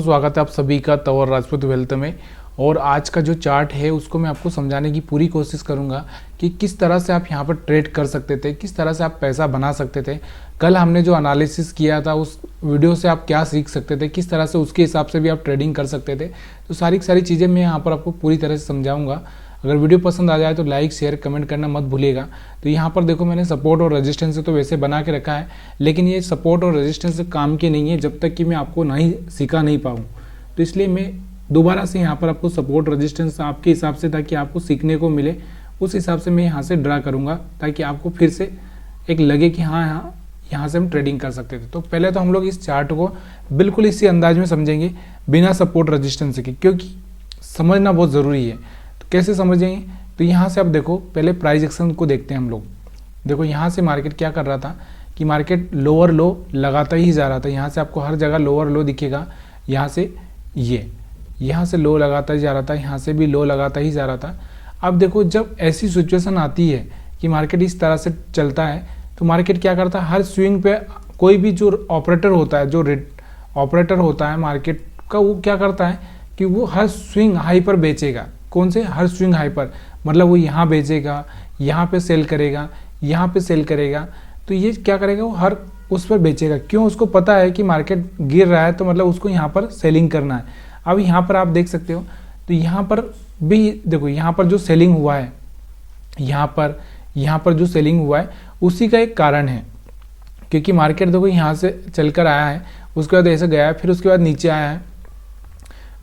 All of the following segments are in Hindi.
स्वागत है आप सभी का तंवर राजपूत वेल्थ में। और आज का जो चार्ट है उसको मैं आपको समझाने की पूरी कोशिश करूंगा कि किस तरह से आप यहां पर ट्रेड कर सकते थे, किस तरह से आप पैसा बना सकते थे। कल हमने जो एनालिसिस किया था उस वीडियो से आप क्या सीख सकते थे, किस तरह से उसके हिसाब से भी आप ट्रेडिंग कर सकते थे। तो सारी चीज़ें मैं यहाँ पर आपको पूरी तरह से समझाऊंगा। अगर वीडियो पसंद आ जाए तो लाइक शेयर कमेंट करना मत भूलिएगा। तो यहाँ पर देखो मैंने सपोर्ट और रेजिस्टेंस तो वैसे बना के रखा है, लेकिन ये सपोर्ट और रेजिस्टेंस काम के नहीं है जब तक कि मैं आपको सिखा नहीं पाऊँ। तो इसलिए मैं दोबारा से यहाँ पर आपको सपोर्ट रेजिस्टेंस आपके हिसाब से, ताकि आपको सीखने को मिले उस हिसाब से मैं यहाँ से ड्रा करूँगा, ताकि आपको फिर से एक लगे कि हाँ यहाँ से हम ट्रेडिंग कर सकते थे। तो पहले तो हम लोग इस चार्ट को बिल्कुल इसी अंदाज में समझेंगे बिना सपोर्ट रेजिस्टेंस के, क्योंकि समझना बहुत ज़रूरी है। तो कैसे समझेंगे, तो यहाँ से आप देखो पहले प्राइस एक्शन को देखते हैं हम लोग। देखो यहाँ से मार्केट क्या कर रहा था कि मार्केट लोअर लो लगाता ही जा रहा था। यहाँ से आपको हर जगह लोअर लो दिखेगा, यहाँ से यहाँ से लो लगाता ही जा रहा था, यहाँ से भी लो लगाता ही जा रहा था। अब देखो जब ऐसी सिचुएशन आती है कि मार्केट इस तरह से चलता है तो मार्केट क्या करता है, हर स्विंग पे कोई भी जो ऑपरेटर होता है, जो ऑपरेटर होता है मार्केट का, वो क्या करता है कि वो हर स्विंग हाई पर बेचेगा। कौन से? हर स्विंग हाई पर, मतलब वो यहाँ बेचेगा, यहाँ पे सेल करेगा, यहाँ पे सेल करेगा। तो ये क्या करेगा, वो हर उस पर बेचेगा। क्यों? उसको पता है कि मार्केट गिर रहा है तो मतलब उसको यहाँ पर सेलिंग करना है। अब यहाँ पर आप देख सकते हो, तो यहाँ पर भी देखो, यहाँ पर जो सेलिंग हुआ है, यहाँ पर जो सेलिंग हुआ है उसी का एक कारण है, क्योंकि मार्केट देखो यहाँ से चलकर आया है, उसके बाद ऐसे गया है, फिर उसके बाद नीचे आया है,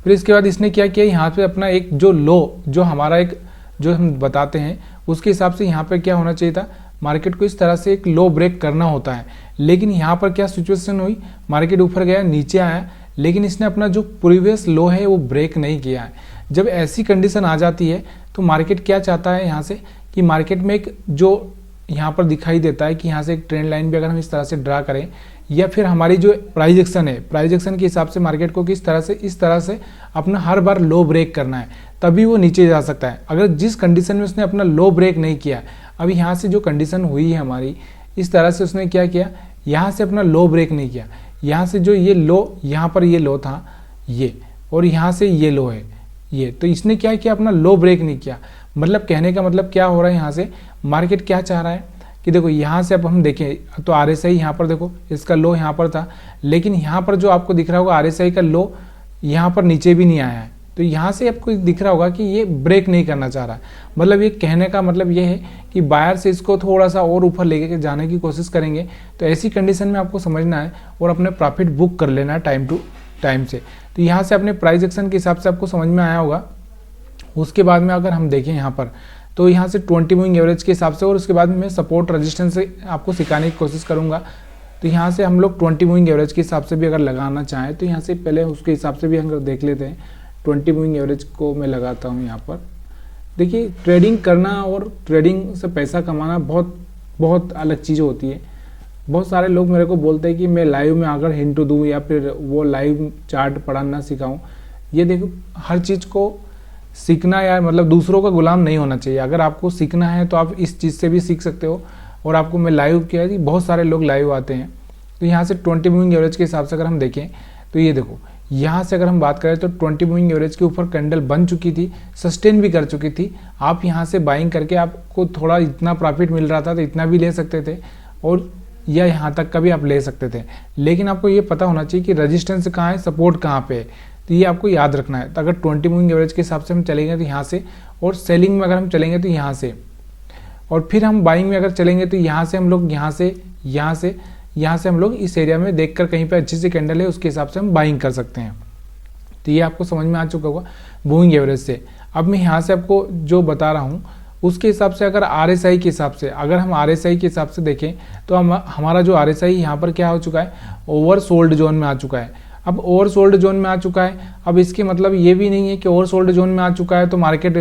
फिर इसके बाद इसने क्या किया, यहाँ पे अपना एक जो लो, जो हमारा एक जो हम बताते हैं उसके हिसाब से यहाँ पे क्या होना चाहिए था, मार्केट को इस तरह से एक लो ब्रेक करना होता है। लेकिन यहाँ पर क्या सिचुएशन हुई, मार्केट ऊपर गया, नीचे आया, लेकिन इसने अपना जो प्रीवियस लो है वो ब्रेक नहीं किया है। जब ऐसी कंडीशन आ जाती है तो मार्केट क्या चाहता है यहाँ से, कि मार्केट में एक जो यहाँ पर दिखाई देता है कि यहाँ से एक ट्रेंड लाइन भी अगर हम इस तरह से ड्रा करें, या फिर हमारी जो प्राइस एक्शन है, प्राइस एक्शन के हिसाब से मार्केट को किस तरह से इस तरह से अपना हर बार लो ब्रेक करना है, तभी वो नीचे जा सकता है। अगर जिस कंडीशन में उसने अपना लो ब्रेक नहीं किया, अभी यहाँ से जो कंडीशन हुई है हमारी, इस तरह से उसने क्या किया, यहाँ से अपना लो ब्रेक नहीं किया, यहाँ से जो ये लो, यहाँ पर ये लो था ये, और यहाँ से ये लो है ये, तो इसने क्या किया, अपना लो ब्रेक नहीं किया। मतलब कहने का मतलब क्या हो रहा है, यहाँ से मार्केट क्या चाह रहा है कि देखो यहाँ से अब हम देखें तो RSI यहाँ पर देखो, इसका लो यहाँ पर था, लेकिन यहाँ पर जो आपको दिख रहा होगा RSI का लो यहाँ पर नीचे भी नहीं आया है। तो यहाँ से आपको दिख रहा होगा कि ये ब्रेक नहीं करना चाह रहा है। मतलब ये कहने का मतलब ये है कि बायर से इसको थोड़ा सा और ऊपर लेके जाने की कोशिश करेंगे। तो ऐसी कंडीशन में आपको समझना है और अपने प्रॉफिट बुक कर लेना है टाइम टू टाइम से। तो यहाँ से अपने प्राइस एक्शन के हिसाब से आपको समझ में आया होगा। उसके बाद में अगर हम देखें यहाँ पर, तो यहाँ से 20 मूविंग एवरेज के हिसाब से, और उसके बाद में मैं सपोर्ट रेजिस्टेंस से आपको सिखाने की कोशिश करूँगा। तो यहाँ से हम लोग 20 मूविंग एवरेज के हिसाब से भी अगर लगाना चाहें तो यहाँ से पहले उसके हिसाब से भी हम देख लेते हैं। 20 मूविंग एवरेज को मैं लगाता हूँ यहाँ पर। देखिए, ट्रेडिंग करना और ट्रेडिंग से पैसा कमाना बहुत अलग चीज़ होती है। बहुत सारे लोग मेरे को बोलते हैं कि मैं लाइव में अगर हिंट दूँ या फिर वो लाइव चार्ट पढ़ाना सिखाऊँ। ये देखो, हर चीज़ को सीखना या मतलब दूसरों का गुलाम नहीं होना चाहिए। अगर आपको सीखना है तो आप इस चीज़ से भी सीख सकते हो। और आपको मैं लाइव किया कि बहुत सारे लोग लाइव आते हैं। तो यहाँ से 20 मूविंग एवरेज के हिसाब से अगर हम देखें तो ये देखो, यहाँ से अगर हम बात करें तो 20 मूविंग एवरेज के ऊपर कैंडल बन चुकी थी, सस्टेन भी कर चुकी थी। आप यहाँ से बाइंग करके आपको थोड़ा इतना प्रॉफिट मिल रहा था तो इतना भी ले सकते थे, और या यहाँ तक का भी आप ले सकते थे। लेकिन आपको ये पता होना चाहिए कि रेजिस्टेंस कहाँ है, सपोर्ट कहाँ पे है। तो ये आपको याद रखना है। तो अगर 20 मूविंग एवरेज के हिसाब से हम चलेंगे तो यहाँ से, और सेलिंग में अगर हम चलेंगे तो यहाँ से, और फिर हम बाइंग में अगर चलेंगे तो यहाँ से हम लोग यहाँ से हम लोग इस एरिया में देखकर कहीं पे अच्छी सी कैंडल है उसके हिसाब से हम बाइंग कर सकते हैं। तो ये आपको समझ में आ चुका होगा मूविंग एवरेज से। अब मैं यहाँ से आपको जो बता रहा हूँ उसके हिसाब से, अगर RSI के हिसाब से, अगर हम RSI के हिसाब से देखें तो हमारा जो RSI यहाँ पर क्या हो चुका है, ओवरसोल्ड जोन में आ चुका है। अब ओवरसोल्ड जोन में आ चुका है, अब इसके मतलब ये भी नहीं है कि ओवरसोल्ड जोन में आ चुका है तो मार्केट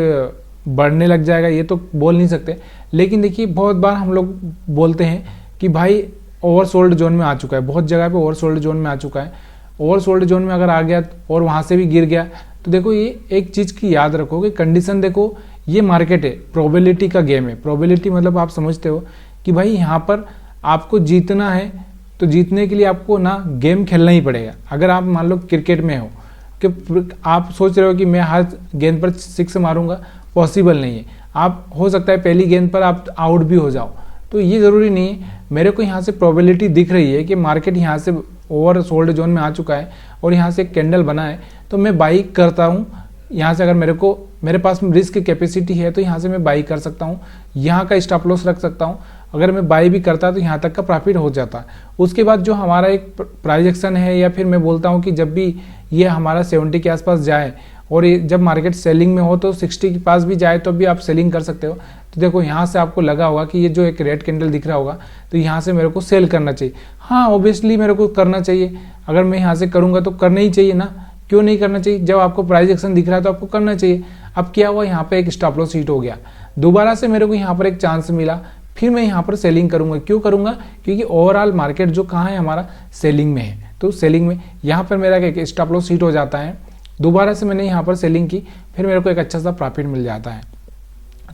बढ़ने लग जाएगा, ये तो बोल नहीं सकते। लेकिन देखिए, बहुत बार हम लोग बोलते हैं कि भाई ओवरसोल्ड जोन में आ चुका है, बहुत जगह पे ओवरसोल्ड जोन में आ चुका है। ओवरसोल्ड जोन में अगर आ गया और वहाँ से भी गिर गया तो देखो, ये एक चीज़ की याद रखो कि कंडीशन देखो, ये मार्केट है, प्रोबेबिलिटी का गेम है। प्रोबेबिलिटी मतलब आप समझते हो कि भाई यहाँ पर आपको जीतना है तो जीतने के लिए आपको ना गेम खेलना ही पड़ेगा। अगर आप मान लो क्रिकेट में हो कि आप सोच रहे हो कि मैं हर गेंद पर 6 मारूंगा, पॉसिबल नहीं है। आप हो सकता है पहली गेंद पर आप आउट भी हो जाओ, तो ये ज़रूरी नहीं है। मेरे को यहाँ से प्रोबेबिलिटी दिख रही है कि मार्केट यहाँ से ओवर सोल्ड जोन में आ चुका है और यहाँ से एक कैंडल बना है, तो मैं बाई करता हूँ। यहाँ से अगर मेरे पास में रिस्क कैपेसिटी है तो यहाँ से मैं बाई कर सकता हूँ, यहाँ का स्टॉप लॉस रख सकता हूँ। अगर मैं बाई भी करता तो यहाँ तक का प्रॉफिट हो जाता। उसके बाद जो हमारा एक प्राइस एक्शन है, या फिर मैं बोलता हूँ कि जब भी ये हमारा 70 के आसपास जाए और ये जब मार्केट सेलिंग में हो तो 60 के पास भी जाए तो भी आप सेलिंग कर सकते हो। तो देखो यहाँ से आपको लगा होगा कि ये जो एक रेड कैंडल दिख रहा होगा, तो यहाँ से मेरे को सेल करना चाहिए। हाँ, ऑब्वियसली मेरे को करना चाहिए। अगर मैं यहाँ से करूँगा तो करना ही चाहिए ना, क्यों नहीं करना चाहिए? जब आपको प्राइस एक्शन दिख रहा है तो आपको करना चाहिए। अब क्या हुआ, यहाँ पे एक स्टॉप लॉस हिट हो गया, दोबारा से मेरे को यहाँ पर एक चांस मिला, फिर मैं यहाँ पर सेलिंग करूँगा। क्यों करूँगा? क्योंकि ओवरऑल मार्केट जो कहाँ है हमारा, सेलिंग में है। तो सेलिंग में यहाँ पर मेरा एक स्टॉप लॉस हिट हो जाता है, दोबारा से मैंने यहाँ पर सेलिंग की, फिर मेरे को एक अच्छा सा प्रॉफिट मिल जाता है।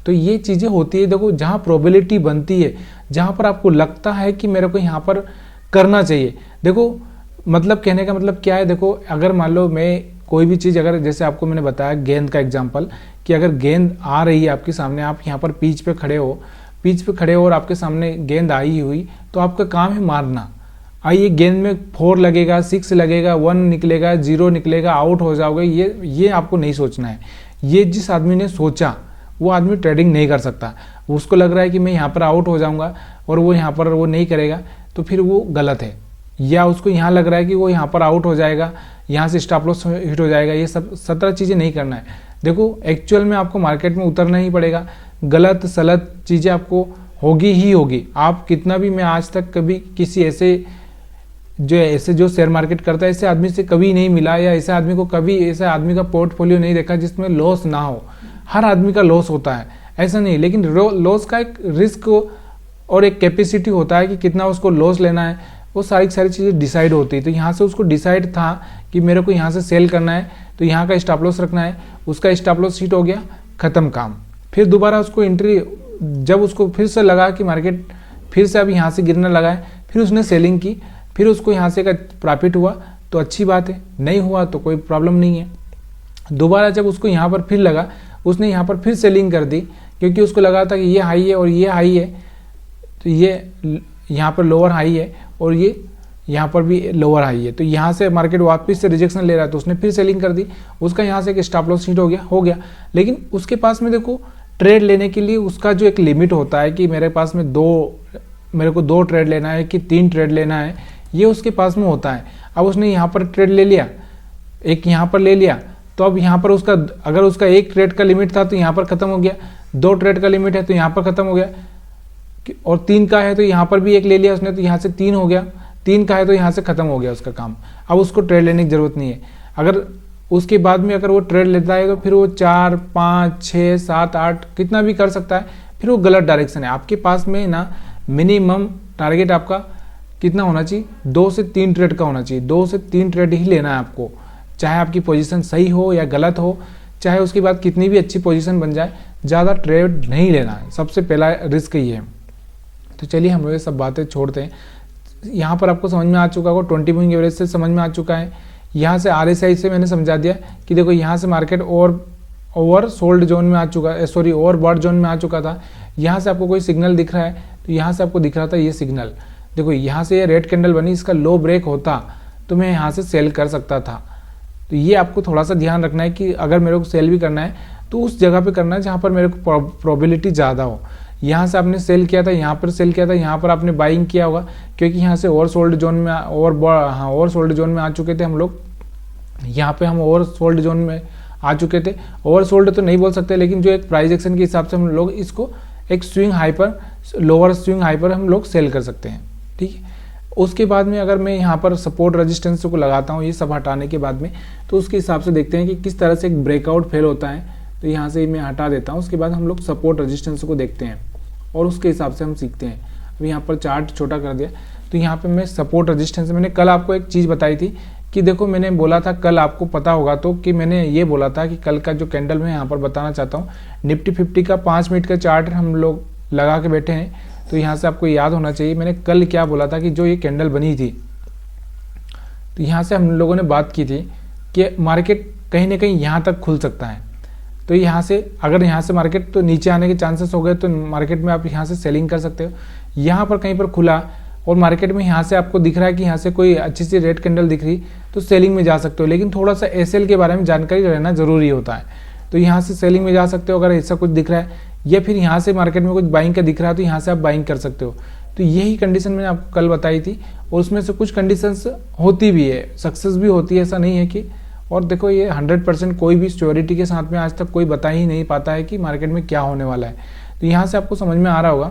तो ये चीज़ें होती है। देखो, जहाँ प्रोबेबिलिटी बनती है, जहाँ पर आपको लगता है कि मेरे को यहाँ पर करना चाहिए। देखो, मतलब कहने का मतलब क्या है, देखो अगर मान लो मैं कोई भी चीज़, अगर जैसे आपको मैंने बताया गेंद का एग्जांपल, कि अगर गेंद आ रही है आपके सामने, आप यहाँ पर पिच पे खड़े हो और आपके सामने गेंद आई हुई, तो आपका काम है मारना। आइए, गेंद में 4 लगेगा, 6 लगेगा, 1 निकलेगा, 0 निकलेगा, आउट हो जाओगे, ये आपको नहीं सोचना है। ये जिस आदमी ने सोचा वो आदमी ट्रेडिंग नहीं कर सकता। उसको लग रहा है कि मैं यहाँ पर आउट हो जाऊँगा और वो यहाँ पर वो नहीं करेगा, तो फिर वो गलत है। या उसको यहाँ लग रहा है कि वो यहाँ पर आउट हो जाएगा, यहाँ से स्टॉप लॉस हिट हो जाएगा, ये सब 17 चीज़ें नहीं करना है। देखो, एक्चुअल में आपको मार्केट में उतरना ही पड़ेगा। गलत सलत चीज़ें आपको होगी ही होगी। आप कितना भी, मैं आज तक कभी किसी ऐसे जो शेयर मार्केट करता है, ऐसे आदमी से कभी नहीं मिला, या ऐसे आदमी को कभी ऐसे आदमी का पोर्टफोलियो नहीं देखा जिसमें लॉस ना हो। हर आदमी का लॉस होता है, ऐसा नहीं, लेकिन लॉस का एक रिस्क और एक कैपेसिटी होता है कि कितना उसको लॉस लेना है, वो सारी चीज़ें डिसाइड होती है। तो यहाँ से उसको डिसाइड था कि मेरे को यहाँ से सेल करना है, तो यहाँ का स्टॉप लॉस रखना है। उसका स्टॉप लॉस हिट हो गया, ख़त्म काम। फिर दोबारा उसको एंट्री, जब उसको फिर से लगा कि मार्केट फिर से अब यहाँ से गिरने लगा है, फिर उसने सेलिंग की, फिर उसको यहाँ से का प्रॉफिट हुआ तो अच्छी बात है, नहीं हुआ तो कोई प्रॉब्लम नहीं है। दोबारा जब उसको यहाँ पर फिर लगा, उसने यहाँ पर फिर सेलिंग कर दी, क्योंकि उसको लगा था कि ये हाई है और ये हाई है, तो ये यहाँ पर लोअर हाई है और ये यहाँ पर भी लोअर हाई है, तो यहाँ से मार्केट वापस से रिजेक्शन ले रहा है, तो उसने फिर सेलिंग कर दी। उसका यहाँ से एक स्टॉप लॉस हिट हो गया। लेकिन उसके पास में देखो, ट्रेड लेने के लिए उसका जो एक लिमिट होता है कि मेरे पास में मेरे को 2 ट्रेड लेना है कि 3 ट्रेड लेना है, ये उसके पास में होता है। अब उसने यहाँ पर ट्रेड ले लिया, एक यहाँ पर ले लिया, तो अब यहाँ पर उसका, अगर उसका 1 ट्रेड का लिमिट था तो यहाँ पर खत्म हो गया, 2 ट्रेड का लिमिट है तो यहाँ पर खत्म हो गया, और 3 का है तो यहाँ पर भी 1 ले लिया उसने, तो यहाँ से 3 हो गया, 3 का है तो यहाँ से खत्म हो गया उसका काम। अब उसको ट्रेड लेने की जरूरत नहीं है। अगर उसके बाद में अगर वो ट्रेड लेता है तो फिर वो 4, 5, 6, 7, 8 कितना भी कर सकता है, फिर वो गलत डायरेक्शन है। आपके पास में ना मिनिमम टारगेट आपका कितना होना चाहिए, 2 से 3 ट्रेड का होना चाहिए। 2 से 3 ट्रेड ही लेना है आपको, चाहे आपकी पोजीशन सही हो या गलत हो, चाहे उसके बाद कितनी भी अच्छी पोजीशन बन जाए, ज़्यादा ट्रेड नहीं लेना है। सबसे पहला रिस्क ही है। तो चलिए हम ये सब बातें छोड़ते हैं। यहाँ पर आपको समझ में आ चुका होगा, 20 मूविंग एवरेज से समझ में आ चुका है। यहाँ से RSI से मैंने समझा दिया कि देखो यहाँ से मार्केट ओवर सोल्ड जोन में आ चुका है, सॉरी ओवर बॉट जोन में आ चुका था। यहाँ से आपको कोई सिग्नल दिख रहा है, तो यहाँ से आपको दिख रहा था ये सिग्नल, देखो यहाँ से ये रेड कैंडल बनी, इसका लो ब्रेक होता तो मैं यहाँ से सेल कर सकता था। तो ये आपको थोड़ा सा ध्यान रखना है कि अगर मेरे को सेल भी करना है तो उस जगह पे करना है जहाँ पर मेरे को प्रोबेबिलिटी ज़्यादा हो। यहाँ से आपने सेल किया था, यहाँ पर सेल किया था, यहाँ पर आपने बाइंग किया होगा, क्योंकि यहाँ से ओवर सोल्ड जोन में ओवर सोल्ड जोन में आ चुके थे हम लोग। यहाँ पे हम ओवर सोल्ड जोन में आ चुके थे। ओवर सोल्ड तो नहीं बोल सकते, लेकिन जो एक प्राइस एक्शन के हिसाब से हम लोग इसको एक स्विंग हाई पर, लोअर स्विंग हाई पर हम लोग सेल कर सकते हैं, ठीक है। उसके बाद में अगर मैं यहाँ पर सपोर्ट रेजिस्टेंस को लगाता हूँ, ये सब हटाने के बाद में, तो उसके हिसाब से देखते हैं कि किस तरह से एक ब्रेकआउट फेल होता है। तो यहाँ से मैं हटा देता हूँ। उसके बाद हम लोग सपोर्ट रेजिस्टेंस को देखते हैं और उसके हिसाब से हम सीखते हैं। अभी यहाँ पर चार्ट छोटा कर दिया, तो यहाँ पे मैं सपोर्ट रेजिस्टेंस, मैंने कल आपको एक चीज़ बताई थी कि देखो, मैंने बोला था कल, आपको पता होगा तो, कि मैंने ये बोला था कि कल का जो कैंडल मैं यहाँ पर बताना चाहता हूँ, निफ्टी 50 का 5 मिनट का चार्ट हम लोग लगा के बैठे हैं। तो यहाँ से आपको याद होना चाहिए मैंने कल क्या बोला था कि जो ये कैंडल बनी थी, तो यहाँ से हम लोगों ने बात की थी कि मार्केट कहीं ना कहीं यहाँ तक खुल सकता है। तो यहाँ से अगर यहाँ से मार्केट तो नीचे आने के चांसेस हो गए तो मार्केट में आप यहाँ से सेलिंग कर सकते हो। यहाँ पर कहीं पर खुला और मार्केट में यहाँ से आपको दिख रहा है कि यहाँ से कोई अच्छी सी रेड कैंडल दिख रही तो सेलिंग में जा सकते हो, लेकिन थोड़ा सा एसएल के बारे में जानकारी रहना जरूरी होता है। तो यहाँ से सेलिंग में जा सकते हो अगर ऐसा कुछ दिख रहा है, या फिर यहाँ से मार्केट में कुछ बाइंग का दिख रहा है तो यहाँ से आप बाइंग कर सकते हो। तो यही कंडीशन मैंने आपको कल बताई थी और उसमें से कुछ कंडीशंस होती भी है, सक्सेस भी होती है, ऐसा नहीं है कि। और देखो ये 100% कोई भी श्योरिटी के साथ में आज तक कोई बता ही नहीं पाता है कि मार्केट में क्या होने वाला है। तो यहाँ से आपको समझ में आ रहा होगा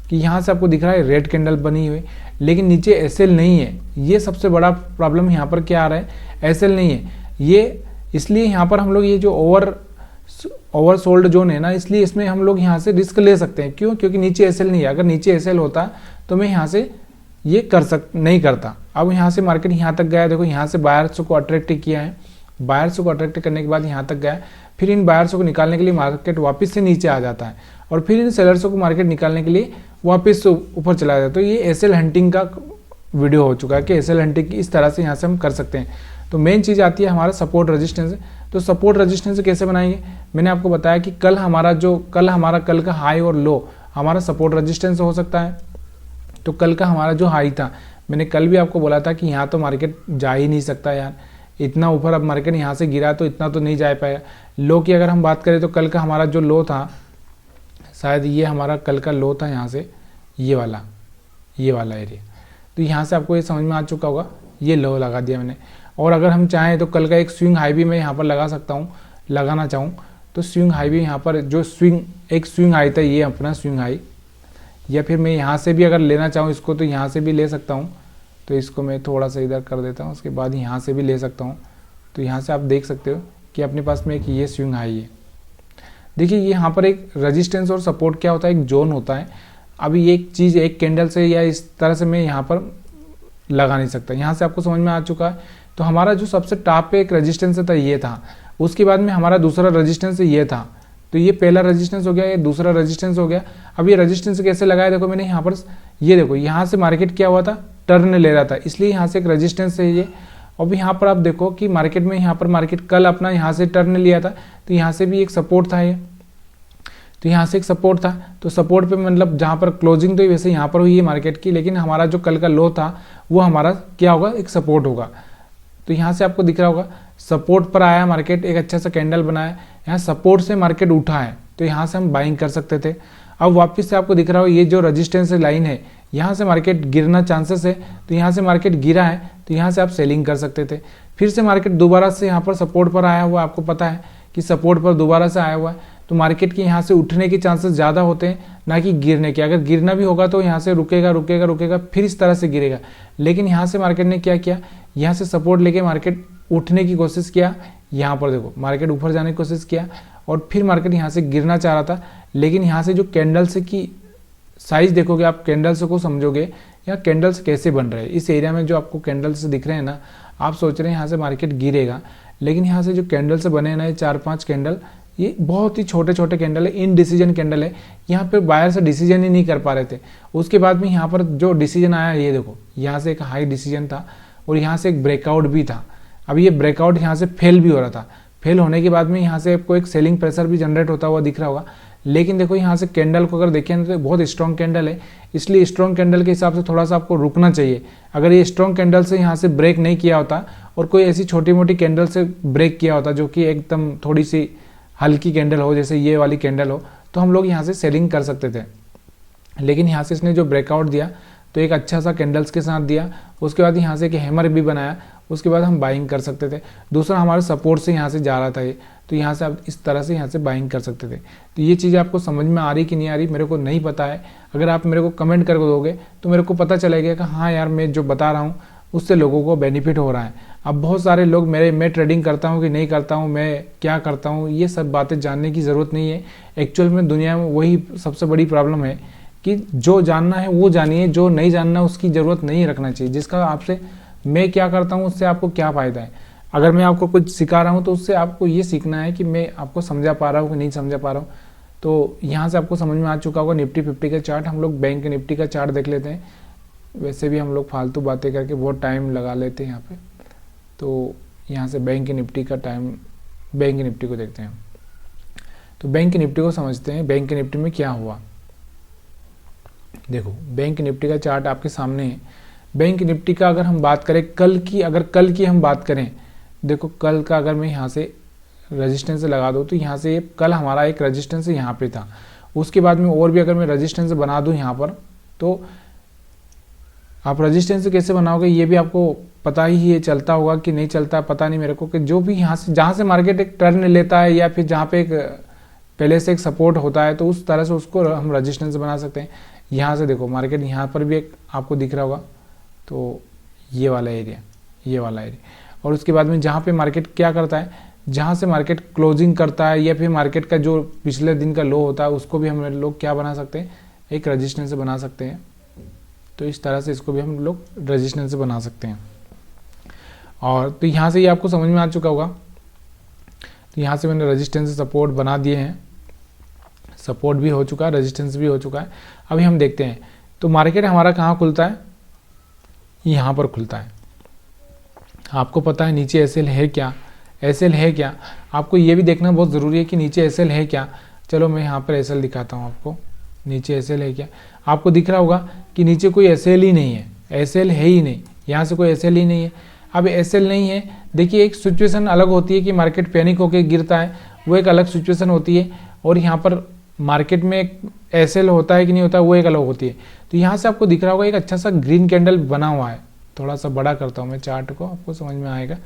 कि यहाँ से आपको दिख रहा है रेड कैंडल बनी हुई, लेकिन नीचे एसएल नहीं है। ये सबसे बड़ा प्रॉब्लम यहाँ पर क्या आ रहा है, एसएल नहीं है ये, इसलिए यहाँ पर हम लोग ये जो ओवर सोल्ड जोन है ना, इसलिए इसमें हम लोग यहाँ से रिस्क ले सकते हैं। क्यों? क्योंकि नीचे एसएल नहीं है। अगर नीचे एसएल होता तो मैं यहाँ से ये नहीं करता। अब यहाँ से मार्केट यहाँ तक गया, देखो यहाँ से बायर्स को अट्रैक्ट किया है, बायर्स को अट्रैक्ट करने के बाद यहाँ तक गया, फिर इन बायर्स को निकालने के लिए मार्केट वापस से नीचे आ जाता है और फिर इन सेलर्स को मार्केट निकालने के लिए वापस से ऊपर चला जाता है। तो ये एसएल हंटिंग का वीडियो हो चुका है कि एसएल हंटिंग इस तरह से यहाँ से हम कर सकते हैं। तो मेन चीज़ आती है हमारा सपोर्ट रेजिस्टेंस। तो सपोर्ट रेजिस्टेंस कैसे बनाएंगे, मैंने आपको बताया कि कल कल का हाई और लो हमारा सपोर्ट रेजिस्टेंस हो सकता है। तो कल का हमारा जो हाई था, मैंने कल भी आपको बोला था कि यहाँ तो मार्केट जा ही नहीं सकता यार, इतना ऊपर अब मार्केट यहाँ से गिरा तो इतना तो नहीं जा पाएगा। लो की अगर हम बात करें तो कल का हमारा जो लो था, शायद ये हमारा कल का लो था यहाँ से, ये वाला एरिया। तो यहाँ से आपको ये समझ में आ चुका होगा, ये लो लगा दिया मैंने। और अगर हम चाहें तो कल का एक स्विंग हाई भी मैं यहाँ पर लगा सकता हूँ, लगाना चाहूँ तो स्विंग हाई भी यहाँ पर जो एक स्विंग हाई था, ये अपना स्विंग हाई, या फिर मैं यहाँ से भी अगर लेना चाहूँ इसको तो यहाँ से भी ले सकता हूँ। तो इसको मैं थोड़ा सा इधर कर देता हूँ, उसके बाद यहाँ से भी ले सकता हूँ। तो यहाँ से आप देख सकते हो कि अपने पास में एक ये स्विंग हाई है। देखिए यहाँ पर एक रेजिस्टेंस और सपोर्ट क्या होता है, एक जोन होता है। अभी एक चीज़ एक कैंडल से या इस तरह से मैं यहाँ पर लगा नहीं सकता। यहाँ से आपको समझ में आ चुका है। तो हमारा जो सबसे टॉप पे एक रेजिस्टेंस था ये था, उसके बाद में हमारा दूसरा रेजिस्टेंस ये था। तो ये पहला रेजिस्टेंस हो गया, ये दूसरा रेजिस्टेंस हो गया। अब ये रेजिस्टेंस कैसे लगाया, देखो मैंने यहाँ पर, ये देखो यहाँ से मार्केट क्या हुआ था, टर्न ले रहा था, इसलिए यहाँ से एक रेजिस्टेंस है ये। अब यहाँ पर आप देखो कि मार्केट में यहाँ पर मार्केट कल अपना यहाँ से टर्न लिया था, तो यहाँ से भी एक सपोर्ट था ये, तो यहाँ से एक सपोर्ट था। तो सपोर्ट पे मतलब जहाँ पर क्लोजिंग तो वैसे यहाँ पर हुई है मार्केट की, लेकिन हमारा जो कल का लो था वो हमारा क्या होगा, एक सपोर्ट होगा। तो यहाँ से आपको दिख रहा होगा सपोर्ट पर आया मार्केट, एक अच्छा सा कैंडल बनाया, यहाँ सपोर्ट से मार्केट उठा है, तो यहाँ से हम बाइंग कर सकते थे। अब वापस से आपको दिख रहा हो ये जो रेजिस्टेंस लाइन है, यहाँ से मार्केट गिरना चांसेस है, तो यहाँ से मार्केट गिरा है, तो यहाँ से आप सेलिंग कर सकते थे। फिर से मार्केट दोबारा से यहाँ पर सपोर्ट पर आया हुआ, आपको पता है कि सपोर्ट पर दोबारा से आया हुआ है, तो मार्केट के यहाँ से उठने के चांसेस ज़्यादा होते हैं ना कि गिरने के। अगर गिरना भी होगा तो यहाँ से रुकेगा, फिर इस तरह से गिरेगा। लेकिन यहाँ से मार्केट ने क्या किया, यहाँ से सपोर्ट लेके मार्केट उठने की कोशिश किया, यहाँ पर देखो मार्केट ऊपर जाने की कोशिश किया और फिर मार्केट यहाँ से गिरना चाह रहा था। लेकिन यहाँ से जो कैंडल्स की साइज देखोगे आप, कैंडल्स को समझोगे या कैंडल्स कैसे बन रहे हैं इस एरिया में, जो आपको कैंडल्स दिख रहे हैं ना, आप सोच रहे हैं यहाँ से मार्केट गिरेगा, लेकिन यहाँ से जो कैंडल्स बने हैं ना, ये 4-5 कैंडल, ये बहुत ही छोटे छोटे कैंडल है, इनडिसीजन कैंडल है। यहाँ पे बायर से डिसीजन ही नहीं कर पा रहे थे। उसके बाद में यहाँ पर जो डिसीजन आया, ये देखो यहाँ से एक हाई डिसीजन था और यहाँ से एक ब्रेकआउट भी था। अब ये ब्रेकआउट यहाँ से फेल भी हो रहा था, फेल होने के बाद में यहाँ से आपको एक सेलिंग प्रेशर भी जनरेट होता हुआ दिख रहा होगा। लेकिन देखो यहाँ से कैंडल को अगर देखें तो बहुत स्ट्रॉन्ग कैंडल है, इसलिए स्ट्रॉन्ग कैंडल के हिसाब से थोड़ा सा आपको रुकना चाहिए। अगर ये स्ट्रॉन्ग कैंडल से यहाँ से ब्रेक नहीं किया होता और कोई ऐसी छोटी मोटी कैंडल से ब्रेक किया होता जो कि एकदम थोड़ी सी हल्की कैंडल हो, जैसे ये वाली कैंडल हो, तो हम लोग यहाँ से सेलिंग कर सकते थे। लेकिन यहाँ से इसने जो ब्रेकआउट दिया तो एक अच्छा सा कैंडल्स के साथ दिया, उसके बाद यहाँ से एक हैमर भी बनाया, उसके बाद हम बाइंग कर सकते थे। दूसरा हमारे सपोर्ट से यहाँ से जा रहा था ये, तो यहाँ से आप इस तरह से यहाँ से बाइंग कर सकते थे। तो ये चीज़ आपको समझ में आ रही कि नहीं आ रही, मेरे को नहीं पता है। अगर आप मेरे को कमेंट करके दोगे तो मेरे को पता चलेगा कि हाँ यार, मैं जो बता रहा हूँ उससे लोगों को बेनिफिट हो रहा है। अब बहुत सारे लोग मैं ट्रेडिंग करता हूँ कि नहीं करता हूँ, मैं क्या करता हूँ, ये सब बातें जानने की ज़रूरत नहीं है। एक्चुअल में दुनिया में वही सबसे बड़ी प्रॉब्लम है कि जो जानना है वो जानिए, जो नहीं जानना उसकी ज़रूरत नहीं रखना चाहिए। जिसका आपसे मैं क्या करता हूँ उससे आपको क्या फ़ायदा है। अगर मैं आपको कुछ सिखा रहा हूँ तो उससे आपको ये सीखना है कि मैं आपको समझा पा रहा हूँ कि नहीं समझा पा रहा हूँ। तो यहाँ से आपको समझ में आ चुका होगा निफ्टी 50 का चार्ट। हम लोग बैंक निफ्टी का चार्ट देख लेते हैं। वैसे भी हम लोग फालतू बातें करके बहुत टाइम लगा लेते हैं यहाँ पे, तो यहाँ से बैंक निफ्टी का टाइम, बैंक निफ्टी को देखते हैं। तो बैंक निफ्टी को समझते हैं, बैंक निफ्टी में क्या हुआ। देखो बैंक निफ्टी का चार्ट आपके सामने है। बैंक निफ्टी का अगर हम बात करें कल की, अगर कल की हम बात करें, देखो कल का अगर मैं यहाँ से रेजिस्टेंस लगा दूँ तो यहाँ से कल हमारा एक रेजिस्टेंस यहाँ पे था। उसके बाद में और भी अगर मैं रेजिस्टेंस बना दूँ यहाँ पर, तो आप रेजिस्टेंस कैसे बनाओगे ये भी आपको पता ही है, चलता होगा कि नहीं चलता पता नहीं मेरे को, कि जो भी यहाँ से जहाँ से मार्केट एक टर्न लेता है या फिर जहाँ पे एक पहले से एक सपोर्ट होता है तो उस तरह से उसको हम रेजिस्टेंस बना सकते हैं। यहाँ से देखो मार्केट यहाँ पर भी एक आपको दिख रहा होगा, तो ये वाला एरिया, ये वाला एरिया, और उसके बाद में जहाँ पे मार्केट क्या करता है, जहाँ से मार्केट क्लोजिंग करता है या फिर मार्केट का जो पिछले दिन का लो होता है उसको भी हम लोग क्या बना सकते हैं, एक रेजिस्टेंस बना सकते हैं। तो इस तरह से इसको भी हम लोग रेजिस्टेंस बना सकते हैं। और तो यहाँ से ये आपको समझ में आ चुका होगा। तो यहाँ से मैंने रेजिस्टेंस सपोर्ट बना दिए हैं, सपोर्ट भी हो चुका है, रेजिस्टेंस भी हो चुका है। अभी हम देखते हैं तो मार्केट हमारा कहाँ खुलता है, यहाँ पर खुलता है। आपको पता है नीचे एसएल है क्या, एसएल है क्या, आपको ये भी देखना बहुत ज़रूरी है कि नीचे एसएल है क्या। चलो मैं यहाँ पर एसएल दिखाता हूँ आपको, नीचे एसएल है क्या। आपको दिख रहा होगा कि नीचे कोई एसएल ही नहीं है, एसएल है ही नहीं, यहाँ से कोई एसएल ही नहीं है। अब एसएल नहीं है, देखिए एक सिचुएशन अलग होती है कि मार्केट पैनिक होकर गिरता है, वो एक अलग सिचुएशन होती है, और यहाँ पर मार्केट में एक एसएल होता है कि नहीं होता है वो एक अलग होती है। तो यहाँ से आपको दिख रहा होगा एक अच्छा सा ग्रीन कैंडल बना हुआ है, थोड़ा सा बड़ा करता हूँ मैं चार्ट को, आपको समझ में आएगा।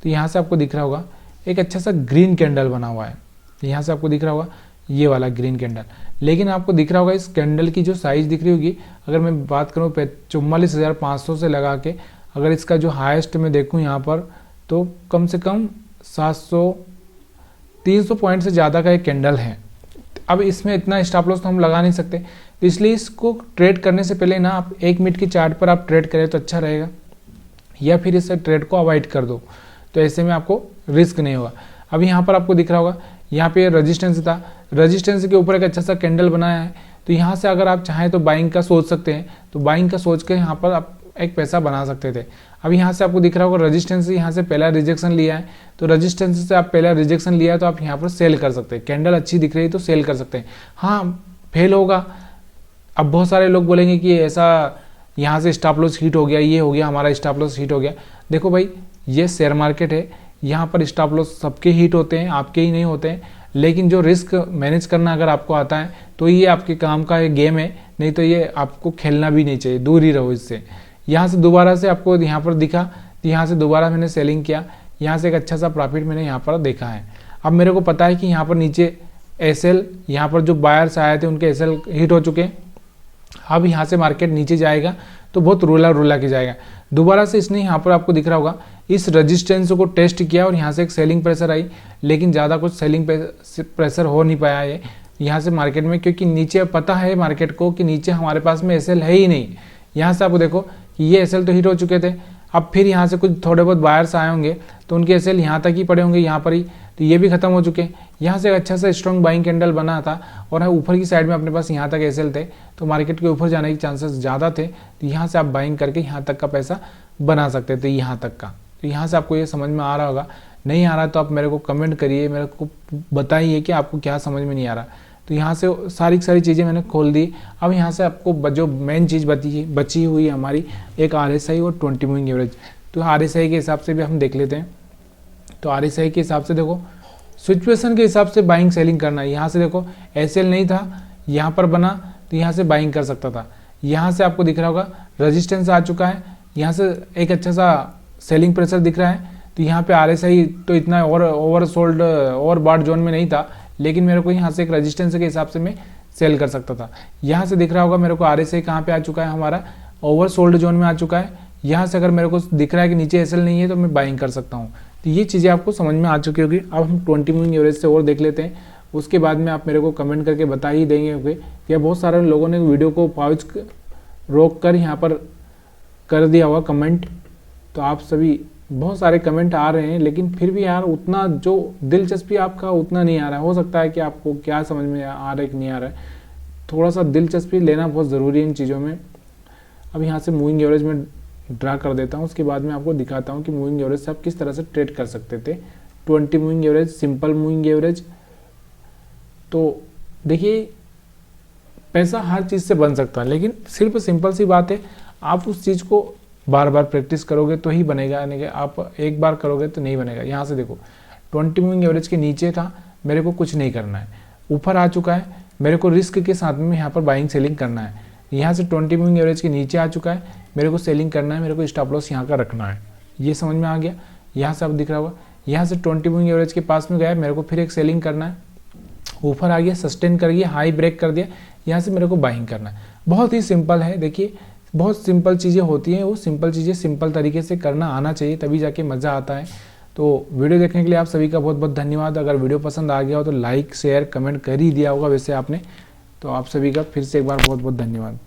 तो यहाँ से आपको दिख रहा होगा एक अच्छा सा ग्रीन कैंडल बना हुआ है, यहाँ से आपको दिख रहा होगा ये वाला ग्रीन कैंडल। लेकिन आपको दिख रहा होगा इस कैंडल की जो साइज दिख रही होगी, अगर मैं बात करूँ 44,500 से लगा के, अगर इसका जो हाईएस्ट मैं देखूँ यहाँ पर तो कम से कम 300 पॉइंट से ज़्यादा का एक कैंडल है। अब इसमें इतना स्टॉप लॉस तो हम लगा नहीं सकते, तो इसलिए इसको ट्रेड करने से पहले ना आप 1 मिनट की चार्ट पर आप ट्रेड करें तो अच्छा रहेगा, या फिर इस ट्रेड को अवॉइड कर दो, तो ऐसे में आपको रिस्क नहीं होगा। अब यहाँ पर आपको दिख रहा होगा यहाँ पे रेजिस्टेंस था, रेजिस्टेंस के ऊपर एक अच्छा सा कैंडल बनाया है। तो यहाँ से अगर आप चाहें तो बाइंग का सोच सकते हैं, तो बाइंग का सोच के यहाँ पर आप एक पैसा बना सकते थे। अब यहाँ से आपको दिख रहा होगा रेजिस्टेंस से यहाँ से पहला रिजेक्शन लिया है, तो रेजिस्टेंस से आप पहला रिजेक्शन लिया है तो आप यहाँ पर सेल कर सकते हैं। कैंडल अच्छी दिख रही है तो सेल कर सकते हैं। हाँ फेल होगा, अब बहुत सारे लोग बोलेंगे कि ऐसा यहाँ से स्टॉप लॉस हिट हो गया, ये हो गया, हमारा स्टॉप लॉस हिट हो गया। देखो भाई ये शेयर मार्केट है, यहाँ पर स्टॉप लॉस सबके हिट होते हैं, आपके ही नहीं होते हैं। लेकिन जो रिस्क मैनेज करना अगर आपको आता है तो ये आपके काम का एक गेम है, नहीं तो ये आपको खेलना भी नहीं चाहिए, दूर ही रहो इससे। यहाँ से दोबारा से आपको यहाँ पर दिखा, तो यहाँ से दोबारा मैंने सेलिंग किया, यहाँ से एक अच्छा सा प्रॉफिट मैंने यहाँ पर देखा है। अब मेरे को पता है कि यहाँ पर नीचे एसएल, यहाँ पर जो बायर्स आए थे उनके एसएल हिट हो चुके हैं। अब यहाँ से मार्केट नीचे जाएगा तो बहुत रुला के जाएगा। दोबारा से इसने यहाँ पर आपको दिख रहा होगा इस रेजिस्टेंस को टेस्ट किया और यहाँ से एक सेलिंग प्रेशर आई, लेकिन ज़्यादा कुछ सेलिंग प्रेशर हो नहीं पाया है यहाँ से मार्केट में, क्योंकि नीचे पता है मार्केट को कि नीचे हमारे पास में एसएल है ही नहीं। यहाँ से आपको देखो कि ये एसएल तो हिट हो चुके थे, अब फिर यहाँ से कुछ थोड़े बहुत बायर्स आए होंगे तो उनके एसएल यहाँ तक ही पड़े होंगे, यहाँ पर ही, तो ये भी खत्म हो चुके हैं। यहाँ से एक अच्छा सा स्ट्रॉन्ग बाइंग कैंडल बना था और ऊपर की साइड में अपने पास यहाँ तक एसएल थे, तो मार्केट के ऊपर जाने के चांसेस ज़्यादा थे। तो यहाँ से आप बाइंग करके यहाँ तक का पैसा बना सकते थे, यहाँ तक का। तो यहाँ से आपको ये समझ में आ रहा होगा, नहीं आ रहा तो आप मेरे को कमेंट करिए, मेरे को बताइए कि आपको क्या समझ में नहीं आ रहा। तो यहाँ से सारी चीज़ें मैंने खोल दी। अब यहाँ से आपको जो मेन चीज़ बची हुई हमारी एक RSI और 20 मूविंग एवरेज। तो RSI के हिसाब से भी हम देख लेते हैं। तो RSI के हिसाब से देखो सिचुएशन के हिसाब से बाइंग सेलिंग करना है। यहाँ से देखो एसएल नहीं था, यहाँ पर बना तो यहाँ से बाइंग कर सकता था। यहाँ से आपको दिख रहा होगा रेजिस्टेंस आ चुका है, यहाँ से एक अच्छा सा सेलिंग प्रेशर दिख रहा है। तो यहाँ पे RSI तो इतना ओवरसोल्ड और बॉट जोन में नहीं था, लेकिन मेरे को यहाँ से एक रेजिस्टेंस के हिसाब से मैं सेल कर सकता था। यहाँ से दिख रहा होगा मेरे को RSI कहाँ पे आ चुका है, हमारा ओवरसोल्ड जोन में आ चुका है। यहाँ से अगर मेरे को दिख रहा है कि नीचे एसएल नहीं है तो मैं बाइंग कर सकता हूँ। तो ये चीज़ें आपको समझ में आ चुकी होगी। अब हम 20 मूविंग एवरेज से और देख लेते हैं, उसके बाद में आप मेरे को कमेंट करके बता ही देंगे कि बहुत सारे लोगों ने वीडियो को पॉज रोक कर यहाँ पर कर दिया हुआ कमेंट। तो आप सभी बहुत सारे कमेंट आ रहे हैं, लेकिन फिर भी यार उतना जो दिलचस्पी आपका उतना नहीं आ रहा है। हो सकता है कि आपको क्या समझ में आ रहा है कि नहीं आ रहा है, थोड़ा सा दिलचस्पी लेना बहुत ज़रूरी है इन चीज़ों में। अब यहाँ से मूविंग एवरेज में ड्रा कर देता हूँ, उसके बाद मैं आपको दिखाता हूँ कि मूविंग एवरेज से आप किस तरह से ट्रेड कर सकते थे। 20 moving average, simple moving average. तो देखिए पैसा हर चीज़ से बन सकता है, लेकिन सिर्फ सिंपल सी बात है, आप उस चीज़ को बार बार प्रैक्टिस करोगे तो ही बनेगा, यानी कि आप एक बार करोगे तो नहीं बनेगा। यहाँ से देखो 20 मूविंग एवरेज के नीचे था, मेरे को कुछ नहीं करना है, ऊपर आ चुका है, मेरे को रिस्क के साथ में यहाँ पर बाइंग सेलिंग करना है। यहाँ से 20 मूविंग एवरेज के नीचे आ चुका है, मेरे को सेलिंग करना है, मेरे को स्टॉप लॉस यहाँ का रखना है। ये समझ में आ गया। यहाँ से आप दिख रहा होगा, यहाँ से 20 मूविंग एवरेज के पास में गया, मेरे को फिर एक सेलिंग करना है, ऊपर आ गया, सस्टेन कर गया, हाई ब्रेक कर दिया, यहाँ से मेरे को बाइंग करना है। बहुत ही सिंपल है। देखिए बहुत सिंपल चीज़ें होती हैं, वो सिंपल चीज़ें सिंपल तरीके से करना आना चाहिए, तभी जाके मज़ा आता है। तो वीडियो देखने के लिए आप सभी का बहुत बहुत धन्यवाद। अगर वीडियो पसंद आ गया हो तो लाइक शेयर कमेंट कर ही दिया होगा वैसे आपने, तो आप सभी का फिर से एक बार बहुत बहुत धन्यवाद।